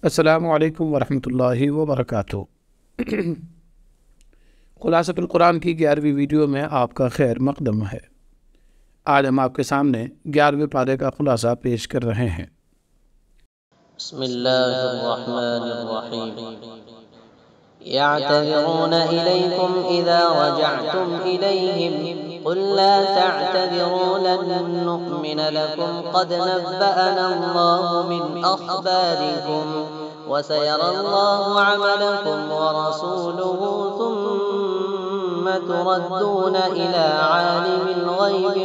السلام علیکم ورحمۃ اللہ وبرکاتہ۔ خلاصۃ القرآن کی 11ویں ویڈیو میں آپ کا خیر مقدم ہے۔ آج ہم آپ کے سامنے 11ویں پارے کا خلاصہ پیش کر رہے ہیں۔ بسم اللہ الرحمن الرحیم۔ يعتذرون إليكم إذا رجعتم إليهم قل لا تعتذروا لن نؤمن لكم قد نبأنا الله من أخباركم وسيرى الله عملكم ورسوله ثم تردون إلى عالم الغيب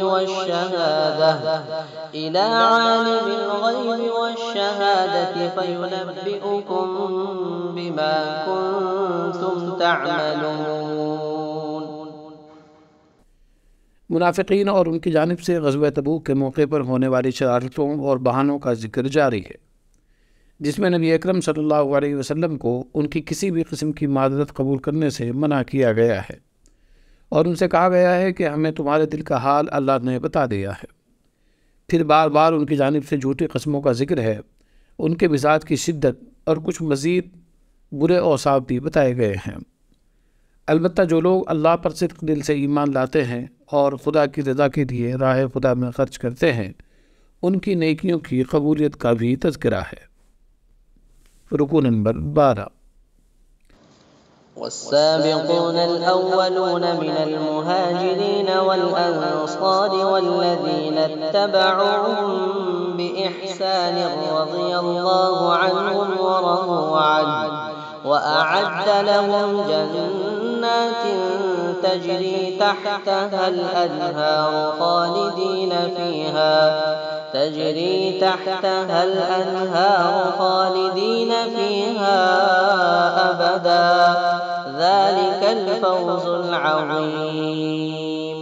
والشهادة فينبئكم بما كنتم تعملون۔ منافقین اور ان کی جانب سے غزوہ تبوک کے موقع پر ہونے والی شرارتوں اور بہانوں کا ذکر جاری ہے، جس میں نبی اکرم صلی اللہ علیہ وسلم کو ان کی کسی بھی قسم کی معذرت قبول کرنے سے منع کیا گیا ہے، اور ان سے کہا گیا ہے کہ ہمیں تمہارے دل کا حال اللہ نے بتا دیا ہے۔ پھر بار بار ان کی جانب سے جھوٹی قسموں کا ذکر ہے، ان کے مزاج کی شدت اور کچھ مزید برے اوصاف بھی بتائے گئے ہیں۔ البتہ جو لوگ اللہ پر صدق دل سے ایمان لاتے ہیں اور خدا کی رضا کے لیے راہ خدا میں خرچ کرتے ہیں، ان کی نیکیوں کی قبولیت کا بھی تذکرہ ہے۔ رکوع نمبر 12۔ والسابقون الأولون من المهاجرين والأنصار والذين اتبعوهم بإحسان رضي الله عنهم ورضوا عنه وأعد لهم جنات تجري تحتها الأنهار خالدين فيها أبدا ذلك الفوز العظيم۔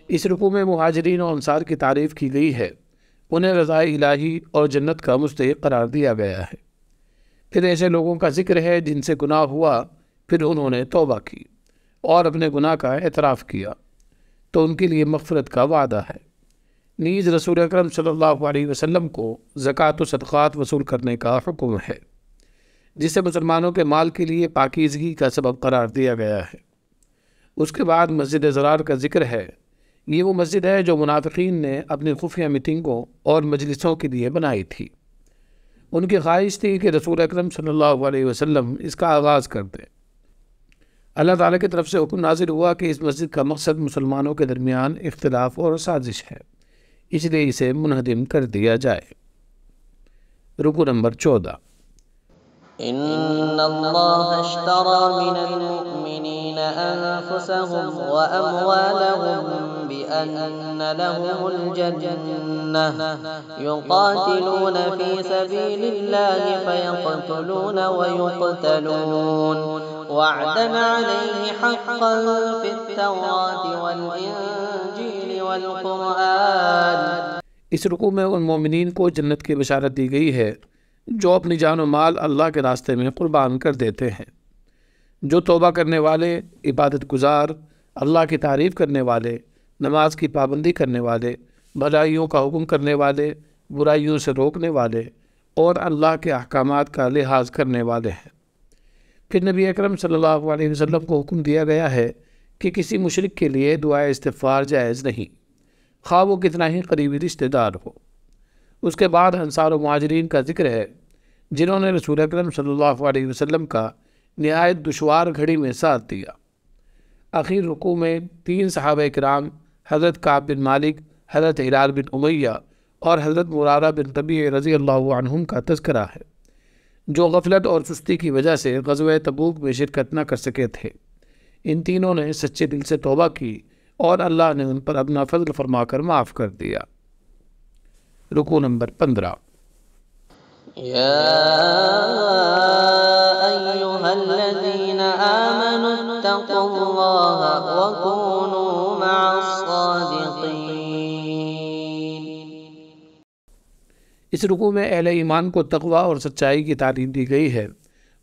اس رکوع میں مہاجرین اور انصار کی تعریف کی گئی ہے، انہیں رضا الہی اور جنت کا مستحق قرار دیا گیا ہے۔ پھر ایسے لوگوں کا ذکر ہے جن سے گناہ ہوا، پھر انہوں نے توبہ کی اور اپنے گناہ کا اعتراف کیا تو ان کے لیے مغفرت کا وعدہ ہے۔ نیز رسول اکرم صلی اللہ علیہ وسلم کو زکوٰۃ و صدقات وصول کرنے کا حکم ہے، جسے مسلمانوں کے مال کے لیے پاکیزگی کا سبب قرار دیا گیا ہے۔ اس کے بعد مسجد ضرار کا ذکر ہے۔ یہ وہ مسجد ہے جو منافقین نے اپنی خفیہ میٹنگوں اور مجلسوں کے لیے بنائی تھی۔ ان کی خواہش تھی کہ رسول اکرم صلی اللہ علیہ وسلم اس کا آغاز کر دیں۔ اللہ تعالیٰ کی طرف سے حکم نازل ہوا کہ اس مسجد کا مقصد مسلمانوں کے درمیان اختلاف اور سازش ہے، اس لیے اسے منہدم کر دیا جائے۔ رکوع نمبر 14۔ إن الله اشترى من المؤمنين أنفسهم وأموالهم بأن لهم الجنة يقاتلون في سبيل الله فيقتلون ويقتلون وعدا عليه حقا في التوراة والإنجيل والقرآن۔ اس رکوع میں ان مومنین کو جنت کی بشارت دی گئی ہے جو اپنی جان و مال اللہ کے راستے میں قربان کر دیتے ہیں، جو توبہ کرنے والے، عبادت گزار، اللہ کی تعریف کرنے والے، نماز کی پابندی کرنے والے، بھلائیوں کا حکم کرنے والے، برائیوں سے روکنے والے اور اللہ کے احکامات کا لحاظ کرنے والے ہیں۔ پھر نبی اکرم صلی اللہ علیہ وسلم کو حکم دیا گیا ہے کہ کسی مشرک کے لیے دعائے استغفار جائز نہیں، خواہ وہ کتنا ہی قریبی رشتہ دار ہو۔ اس کے بعد انصار و مہاجرین کا ذکر ہے جنہوں نے رسول اکرم صلی اللہ علیہ وسلم کا نہایت دشوار گھڑی میں ساتھ دیا۔ آخر رکوع میں 3 صحابہ کرام حضرت کعب بن مالک، حضرت ہلال بن امیہ اور حضرت مرارہ بن ربیعہ رضی اللہ عنہم کا تذکرہ ہے، جو غفلت اور سستی کی وجہ سے غزوہ تبوک میں شرکت نہ کر سکے تھے۔ ان تینوں نے سچے دل سے توبہ کی اور اللہ نے ان پر اپنا فضل فرما کر معاف کر دیا۔ رکوع نمبر 15۔ يا أيها الذين آمنوا اتقوا الله وكونوا مع الصادقين۔ اس رکوع میں اہل ایمان کو تقوی اور سچائی کی تعلیم دی گئی ہے۔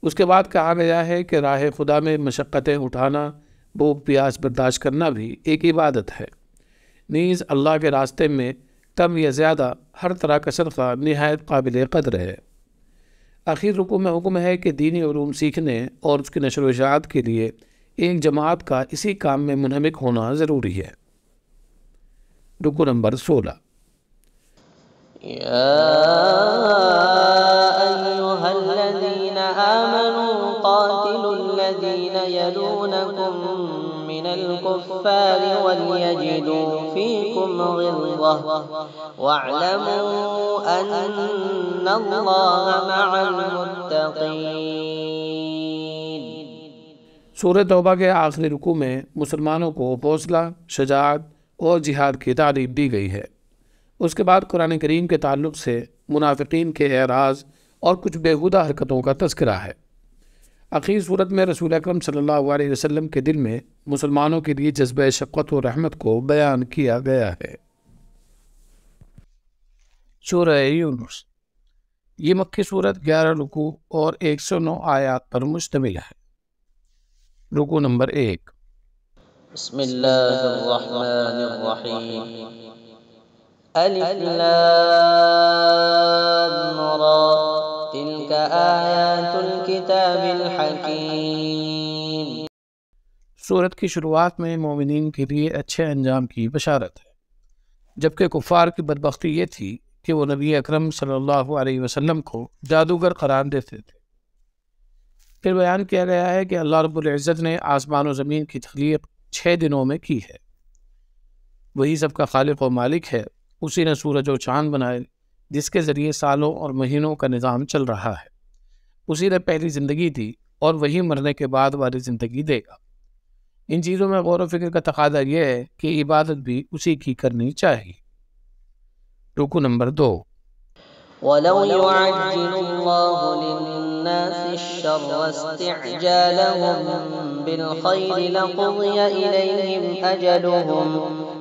اس کے بعد کہا گیا ہے کہ راہ خدا میں مشقتیں اٹھانا، بھوک پیاس برداشت کرنا بھی ایک عبادت ہے۔ نیز اللہ کے راستے میں کم یا زیادہ ہر طرح کا صدقہ نہایت قابل قدر ہے۔ آخر رکوع میں حکم ہے کہ دینی علوم سیکھنے اور اس کی نشر و اشاعت کے لیے ایک جماعت کا اسی کام میں منہمک ہونا ضروری ہے۔ رکوع نمبر 16۔ يا أيها الذين آمنوا قاتلوا الذين يلونكم من الكفار وليجدوا فيكم غلظة واعلموا أن الله مع المتقين۔ سورہ توبہ کے آخری رکوع میں مسلمانوں کو حوصلہ، شجاعت اور جہاد کی تعلیم دی گئی ہے۔ اس کے بعد قرآن کریم کے تعلق سے منافقین کے اعراض اور کچھ بیہودہ حرکتوں کا تذکرہ ہے۔ اخیر صورت میں رسول اکرم صلی اللہ علیہ وسلم کے دل میں مسلمانوں کے لیے جذبہ شفقت و رحمت کو بیان کیا گیا ہے۔ سورہ یونس، یہ مکی صورت 11 رکوع اور 109 آیات پر مشتمل ہے۔ رکوع نمبر 1۔ بسم اللہ الرحمن الرحیم۔ الف لام را تلک آیات الکتاب الحکیم۔ سورت کی شروعات میں مومنین کے لیے اچھے انجام کی بشارت ہے، جبکہ کفار کی بدبختی یہ تھی کہ وہ نبی اکرم صلی اللہ علیہ وسلم کو جادوگر قرار دیتے تھے۔ پھر بیان کیا گیا ہے کہ اللہ رب العزت نے آسمان و زمین کی تخلیق 6 دنوں میں کی ہے۔ وہی سب کا خالق و مالک ہے۔ اسی نے سورج و چاند بنائے جس کے ذریعے سالوں اور مہینوں کا نظام چل رہا ہے۔ اسی نے پہلی زندگی دی اور وہی مرنے کے بعد والی زندگی دے گا۔ ان چیزوں میں غور و فکر کا تقاضا یہ ہے کہ عبادت بھی اسی کی کرنی چاہیے۔ رکوع نمبر 2۔ وَلَوْ يُعَجِّلُ اللَّهُ لِلنَّاسِ الشَّرَّ اسْتِعْجَالَهُم بِالْخَيْرِ لَقُضِيَ إِلَيْهِمْ أَجَلُهُمْ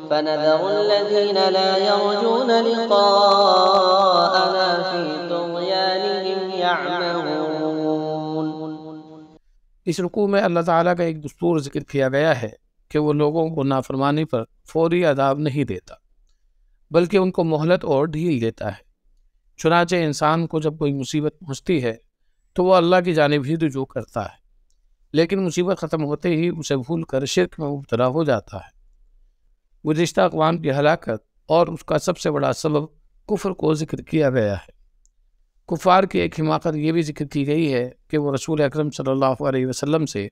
فَنَذَرُ الَّذِينَ لَا يَرْجُونَ لِقَاءَنَا فِي طُغْيَانِهِمْ يَعْمَهُونَ۔ اس رکوع میں اللہ تعالیٰ کا ایک دستور ذکر کیا گیا ہے کہ وہ لوگوں کو نافرمانی پر فوری عذاب نہیں دیتا، بلکہ ان کو مہلت اور ڈھیل دیتا ہے۔ چنانچہ انسان کو جب کوئی مصیبت پہنچتی ہے تو وہ اللہ کی جانب ہی رجوع کرتا ہے، لیکن مصیبت ختم ہوتے ہی اسے بھول کر شرک میں مبتلا ہو جاتا ہے۔ گزشتہ اقوام کی ہلاکت اور اس کا سب سے بڑا سبب کفر کو ذکر کیا گیا ہے۔ کفار کی ایک حماقت یہ بھی ذکر کی گئی ہے کہ وہ رسول اکرم صلی اللہ علیہ وسلم سے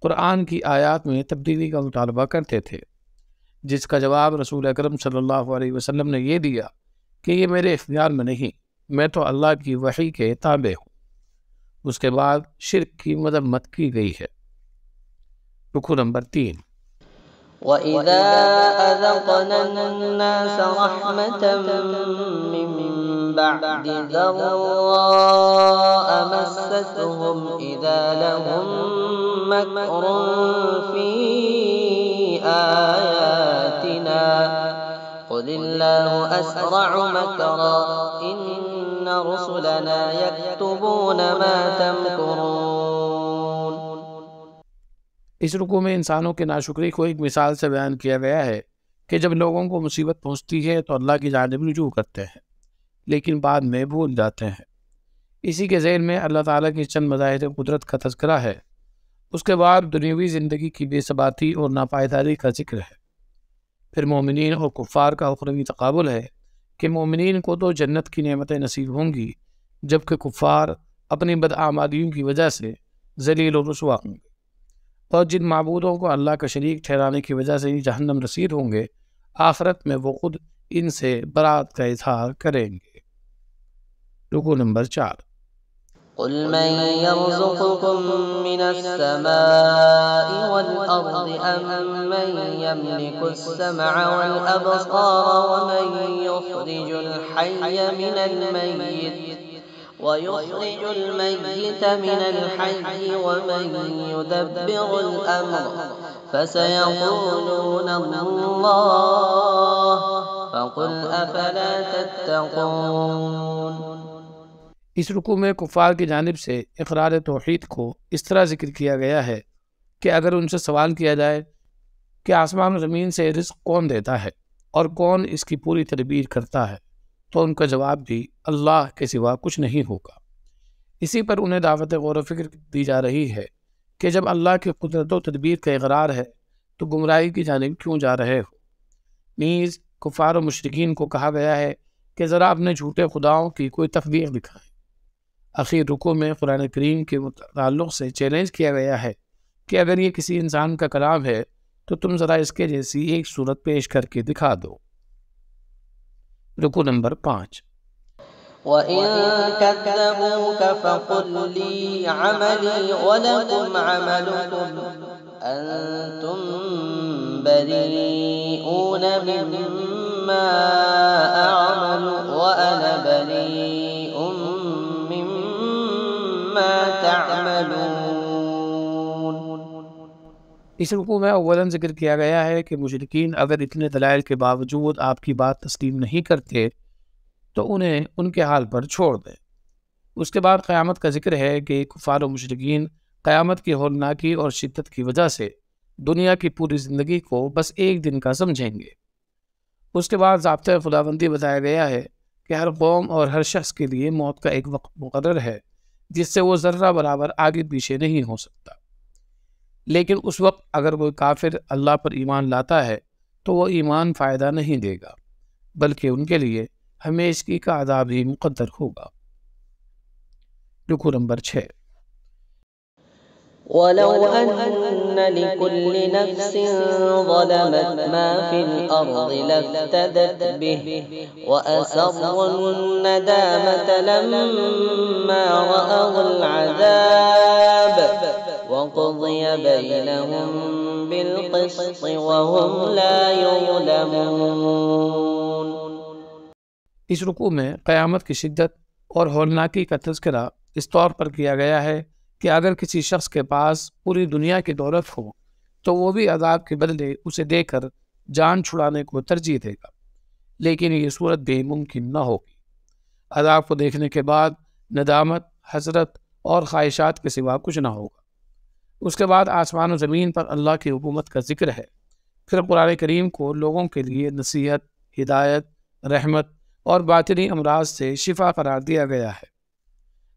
قرآن کی آیات میں تبدیلی کا مطالبہ کرتے تھے، جس کا جواب رسول اکرم صلی اللہ علیہ وسلم نے یہ دیا کہ یہ میرے اختیار میں نہیں، میں تو اللہ کی وحی کے تابع ہوں۔ اس کے بعد شرک کی مذمت کی گئی ہے۔ رکوع نمبر 3۔ وَإِذَا أَذَقْنَا النَّاسَ رَحْمَةً مِّن بَعْدِ ضَرَّاءَ مَسَّتْهُمْ إِذَا لَهُم مَّكْرٌ فِي آيَاتِنَا قُلِ اللَّهُ أَسْرَعُ مَكْرًا إِنَّ رُسُلَنَا يَكْتُبُونَ مَا تَمْكُرُونَ۔ اس رکوع میں انسانوں کے ناشکری کو ایک مثال سے بیان کیا گیا ہے کہ جب لوگوں کو مصیبت پہنچتی ہے تو اللہ کی جانب رجوع کرتے ہیں، لیکن بعد میں بھول جاتے ہیں۔ اسی کے ذیل میں اللہ تعالیٰ کی چند مظاہر قدرت کا تذکرہ ہے۔ اس کے بعد دنیاوی زندگی کی بے ثباتی اور ناپائیداری کا ذکر ہے۔ پھر مومنین اور کفار کا اخروی تقابل ہے کہ مومنین کو تو جنت کی نعمتیں نصیب ہوں گی، جبکہ کفار اپنی بداعمالیوں کی وجہ سے ذلیل و رسوا ہوں گے، اور جن معبودوں کو اللہ کا شریک ٹھہرانے کی وجہ سے ہی جہنم رسید ہوں گے، آخرت میں وہ خود ان سے برات کا اظہار کریں گے۔ رکوع نمبر 4۔ قُلْ مَن يَرْزُقُكُم مِّنَ السَّمَاءِ وَالْأَرْضِ أَمَّن يَمْلِكُ السَّمْعَ وَالْأَبْصَارَ وَمَن يُخْرِجُ الْحَيَّ مِنَ الْمَيِّتِ مِنَ الْحَيِّ وَمَن يُدَبِّرُ الْأَمْرَ فَسَيَقُولُونَ اللَّهُ فَقُلْ أَفَلَا تَتَّقُونَ۔ اس رکوع میں کفار کی جانب سے اقرار توحید کو اس طرح ذکر کیا گیا ہے کہ اگر ان سے سوال کیا جائے کہ آسمان و زمین سے رزق کون دیتا ہے اور کون اس کی پوری تدبیر کرتا ہے، تو ان کا جواب بھی اللہ کے سوا کچھ نہیں ہوگا۔ اسی پر انہیں دعوت غور و فکر دی جا رہی ہے کہ جب اللہ کی قدرت و تدبیر کا اقرار ہے تو گمراہی کی جانب کیوں جا رہے ہو۔ نیز کفار و مشرکین کو کہا گیا ہے کہ ذرا اپنے جھوٹے خداؤں کی کوئی تفریق دکھائیں۔ اخیر رکوع میں قرآن کریم کے تعلق سے چیلنج کیا گیا ہے کہ اگر یہ کسی انسان کا کلام ہے تو تم ذرا اس کے جیسی ایک صورت پیش کر کے دکھا دو۔ رکوع نمبر 5۔ وَإِن كَذَّبُوكَ فَقُل لِّي عَمَلِي وَلَكُمْ عَمَلُكُمْ أَنتُم بَرِيئُونَ مِمَّا أَعْمَلُ وَأَنَا بَرِيءٌ مِّمَّا تَعْمَلُونَ۔ اس رکوع میں اولاً ذکر کیا گیا ہے کہ مشرکین اگر اتنے دلائل کے باوجود آپ کی بات تسلیم نہیں کرتے تو انہیں ان کے حال پر چھوڑ دیں۔ اس کے بعد قیامت کا ذکر ہے کہ کفار و مشرکین قیامت کی ہولناکی اور شدت کی وجہ سے دنیا کی پوری زندگی کو بس ایک دن کا سمجھیں گے۔ اس کے بعد ضابطۂ خداوندی بتایا گیا ہے کہ ہر قوم اور ہر شخص کے لیے موت کا ایک وقت مقرر ہے جس سے وہ ذرہ برابر آگے پیچھے نہیں ہو سکتا، لیکن اس وقت اگر کوئی کافر اللہ پر ایمان لاتا ہے تو وہ ایمان فائدہ نہیں دے گا بلکہ ان کے لیے ہمیشگی کا عذاب ہی مقدر ہوگا۔ رکوع نمبر 6۔ وَلَوْ أَنَّ لِكُلِّ نَفْسٍ ظَلَمَتْ مَا فِي الْأَرْضِ لَافْتَدَتْ بِهِ وَأَسَرُّوا النَّدَامَةَ لَمَّا رَأَوُا الْعَذَابَ وَقُضِيَ بَيْنَهُم بِالْقِسْطِ وَهُمْ لَا يُظْلَمُونَ۔ اس رکوع میں قیامت کی شدت اور ہولناکی کا تذکرہ اس طور پر کیا گیا ہے کہ اگر کسی شخص کے پاس پوری دنیا کی دولت ہو تو وہ بھی عذاب کے بدلے اسے دے کر جان چھڑانے کو ترجیح دے گا، لیکن یہ صورت بھی ممکن نہ ہوگی۔ عذاب کو دیکھنے کے بعد ندامت، حسرت اور خواہشات کے سوا کچھ نہ ہوگا۔ اس کے بعد آسمان و زمین پر اللہ کی حکومت کا ذکر ہے۔ پھر قرآن کریم کو لوگوں کے لیے نصیحت، ہدایت، رحمت اور باطنی امراض سے شفا قرار دیا گیا ہے۔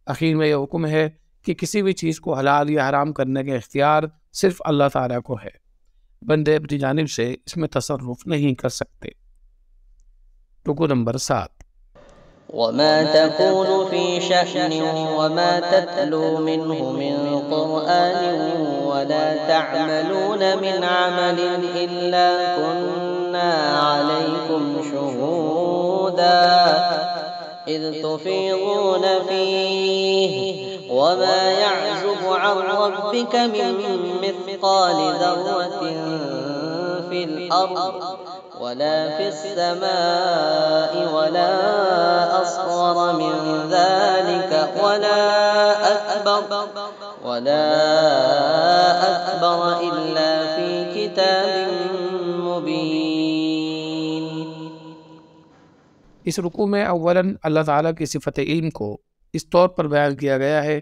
اخیر میں یہ حکم ہے کہ کسی بھی چیز کو حلال یا حرام کرنے کا اختیار صرف اللہ تعالیٰ کو ہے، بندے اپنی جانب سے اس میں تصرف نہیں کر سکتے۔ رکوع نمبر 7۔ وَمَا تَكُونُ فِي شَأْنٍ وَمَا تَتْلُو مِنْهُ مِنْ قُرْآنٍ وَلَا تَعْمَلُونَ مِنْ عَمَلٍ إِلَّا كُنَّا عَلَيْكُمْ شُهُودًا إِذْ تُفِيضُونَ فِيهِ وَمَا يَعْزُبُ عَنْ رَبِّكَ مِنْ مِثْقَالِ ذَرَّةٍ فِي الْأَرْضِ وَلَا فِي السَّمَاءِ وَلَا أَصْغَرَ مِنْ ذَلِكَ وَلَا أَكْبَرَ إِلَّا فِي كِتَابٍ مُبِينٍ۔ اس رکوع میں اولاً اللہ تعالیٰ کی صفت علم کو اس طور پر بیان کیا گیا ہے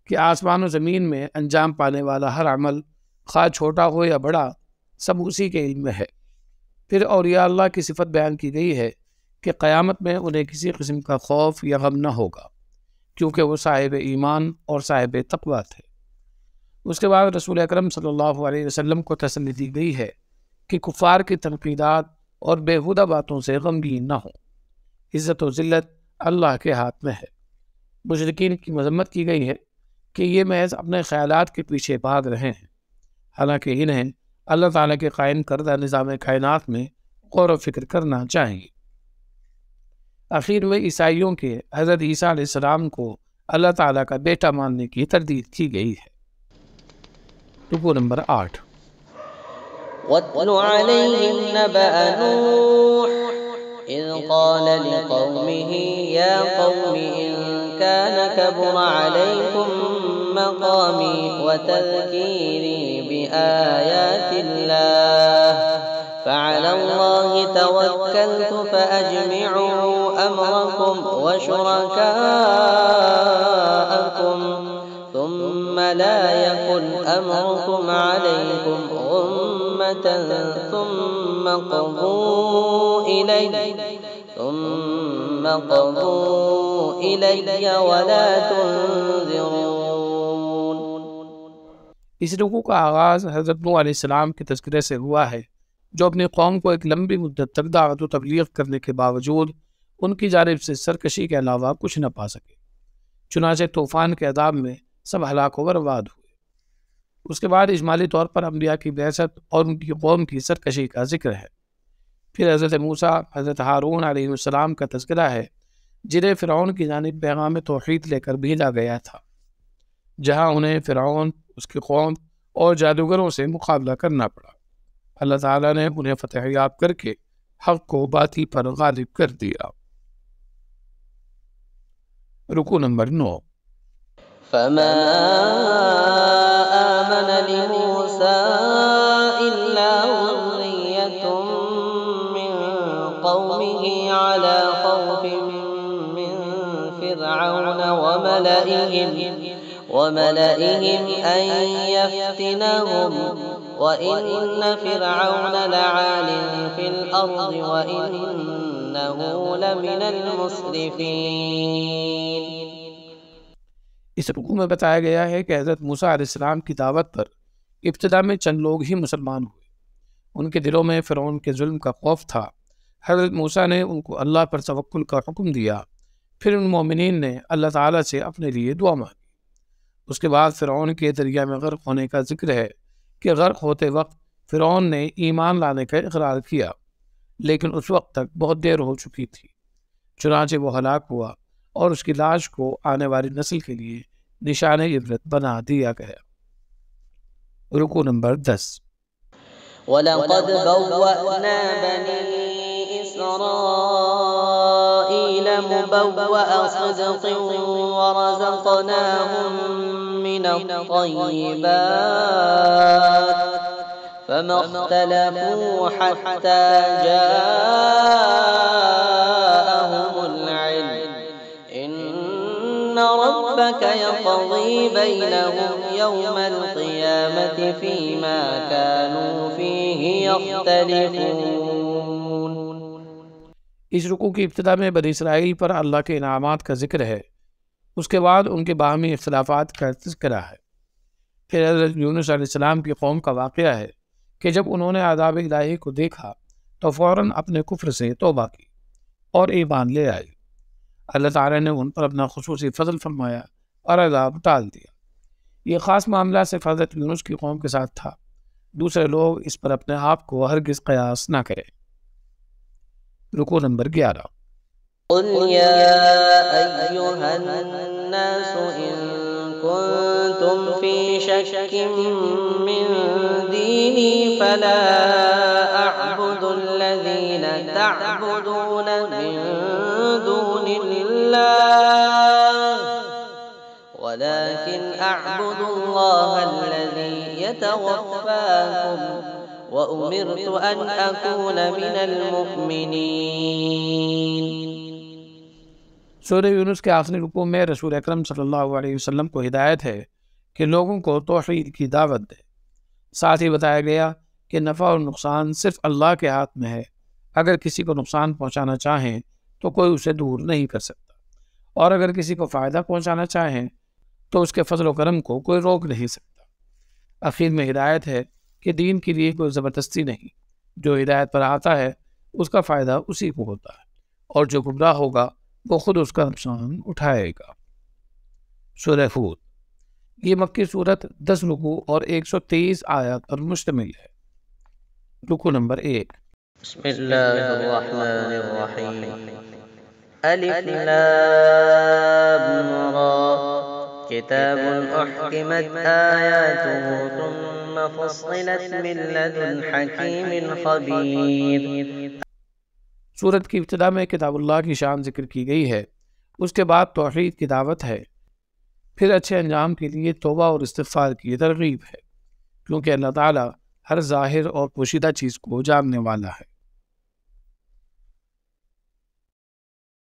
کہ آسمان و زمین میں انجام پانے والا ہر عمل، خواہ چھوٹا ہو یا بڑا، سب اسی کے علم میں ہے۔ پھر اولیاء اللہ کی صفت بیان کی گئی ہے کہ قیامت میں انہیں کسی قسم کا خوف یا غم نہ ہوگا کیونکہ وہ صاحب ایمان اور صاحب تقویٰ تھے۔ اس کے بعد رسول اکرم صلی اللہ علیہ وسلم کو تسلی دی گئی ہے کہ کفار کی تنقیدات اور بیہودہ باتوں سے غمگین نہ ہوں، عزت و ذلت اللہ کے ہاتھ میں ہے۔ مشرکین کی مذمت کی گئی ہے کہ یہ محض اپنے خیالات کے پیچھے بھاگ رہے ہیں، حالانکہ انہیں اللہ تعالیٰ کے قائم کردہ نظام کائنات میں غور و فکر کرنا چاہیے۔ آخر میں عیسائیوں کے حضرت عیسیٰ علیہ السلام کو اللہ تعالیٰ کا بیٹا ماننے کی تردید کی گئی ہے۔ رکوع نمبر 8۔ وَاتْلُ عَلَيْهِمْ نَبَأَ نُوحٍ إِذْ قَالَ لِقَوْمِهِ يَا قَوْمِ إِن كَانَ كَبُرَ عَلَيْكُمْ مَقَامِي وَتَذْكِيرِي بِآيَاتِ اللَّهِ فَعَلَى اللَّهِ تَوَكَّلْتُ فَأَجْمِعُوا أَمْرَكُمْ وَشُرَكَاءَكُمْ ثُمَّ لَا يَكُنْ أَمْرُكُمْ عَلَيْكُمْ غُمَّةً ثُمَّ قَضُوا إِلَيَّ وَلَا تُنظِرُونِ۔ اس رکوع کا آغاز حضرت نوح علیہ السلام کے تذکرے سے ہوا ہے، جو اپنی قوم کو ایک لمبی مدت تک دعوت و تبلیغ کرنے کے باوجود ان کی جانب سے سرکشی کے علاوہ کچھ نہ پا سکے۔ چنانچہ طوفان کے عذاب میں سب ہلاک و برباد ہوئے۔ اس کے بعد اجمالی طور پر انبیاء کی بعثت اور ان کی قوم کی سرکشی کا ذکر ہے۔ پھر حضرت موسیٰ، حضرت ہارون علیہ السلام کا تذکرہ ہے، جنہیں فرعون کی جانب پیغام توحید لے کر بھیجا گیا تھا، جہاں انہیں فرعون، اس کی قوم اور جادوگروں سے مقابلہ کرنا پڑا۔ اللہ تعالیٰ نے انہیں فتح یاب کر کے حق کو باطل پر غالب کر دیا۔ رکوع نمبر 9۔ فما آمن لموسى إلا ذرية من قومه على خوف من فرعون وملئهم أن يفتنهم وإن فرعون لعال في الأرض وإنه لمن المسرفين۔ اس رکوع میں بتایا گیا ہے کہ حضرت موسیٰ علیہ السلام کی دعوت پر ابتدا میں چند لوگ ہی مسلمان ہوئے۔ ان کے دلوں میں فرعون کے ظلم کا خوف تھا۔ حضرت موسیٰ نے ان کو اللہ پر توکل کا حکم دیا، پھر ان مومنین نے اللہ تعالیٰ سے اپنے لیے دعا مانگی۔ اس کے بعد فرعون کے دریا میں غرق ہونے کا ذکر ہے کہ غرق ہوتے وقت فرعون نے ایمان لانے کا اقرار کیا، لیکن اس وقت تک بہت دیر ہو چکی تھی، چنانچہ وہ ہلاک ہوا اور اس کی لاش کو آنے والی نسل کے لیے نشان عبرت بنا دیا گیا۔ رکوع نمبر 10۔ وَلَقَدْ بَوَّأْنَا بَنِي إِسْرَائِيلَ مُبَوَّأَ صِدْقٍ وَرَزَقْنَاهُم مِّنَ الطَّيِّبَاتِ فَمَا اخْتَلَفُوا حَتَّىٰ جَاءَهُمُ الْعِلْمُ إِنَّ رَبَّكَ يَقْضِي بَيْنَهُمْ يَوْمَ الْقِيَامَةِ فِيمَا كَانُوا فِيهِ يَخْتَلِفُونَ۔ اس رکوع کی ابتدا میں بنی اسرائیل پر اللہ کے انعامات کا ذکر ہے، اس کے بعد ان کے باہمی اختلافات کا تذکرہ ہے۔ پھر حضرت یونس علیہ السلام کی قوم کا واقعہ ہے کہ جب انہوں نے عذاب الہی کو دیکھا تو فوراً اپنے کفر سے توبہ کی اور ایمان لے آئے۔ اللہ تعالیٰ نے ان پر اپنا خصوصی فضل فرمایا اور عذاب ٹال دیا۔ یہ خاص معاملہ صرف حضرت یونس کی قوم کے ساتھ تھا، دوسرے لوگ اس پر اپنے آپ کو ہرگز قیاس نہ کریں۔ رکوع نمبر 11۔ قل يا أيها الناس إن كنتم في شك من ديني فلا أعبد الذين تعبدون من دون الله ولكن أعبد الله الذي يتوفاكم وأمرت أن أكون من المؤمنين۔ سورہ یونس کے آخری رکوع میں رسول اکرم صلی اللہ علیہ وسلم کو ہدایت ہے کہ لوگوں کو توحید کی دعوت دے۔ ساتھ ہی بتایا گیا کہ نفع اور نقصان صرف اللہ کے ہاتھ میں ہے۔ اگر کسی کو نقصان پہنچانا چاہیں تو کوئی اسے دور نہیں کر سکتا، اور اگر کسی کو فائدہ پہنچانا چاہیں تو اس کے فضل و کرم کو کوئی روک نہیں سکتا۔ آخر میں ہدایت ہے کہ دین کے لیے کوئی زبردستی نہیں، جو ہدایت پر آتا ہے اس کا فائدہ اسی کو ہوتا ہے، اور جو گمراہ ہوگا وہ خود اس کا نقصان اٹھائے گا۔ سورہ ہود۔ یہ مکی صورت 10 رکوع اور 123 آیات پر مشتمل ہے۔ رکوع نمبر 1۔ بسم اللہ الرحمن الرحیم۔ الف لام را کتاب احکمت آیاته ثم فصلت من لدن حکیم خبیر۔ سورت کی ابتدا میں کتاب اللہ کی شان ذکر کی گئی ہے، اس کے بعد توحید کی دعوت ہے، پھر اچھے انجام کے لیے توبہ اور استغفار کی ترغیب ہے، کیونکہ اللہ تعالیٰ ہر ظاہر اور پوشیدہ چیز کو جاننے والا ہے۔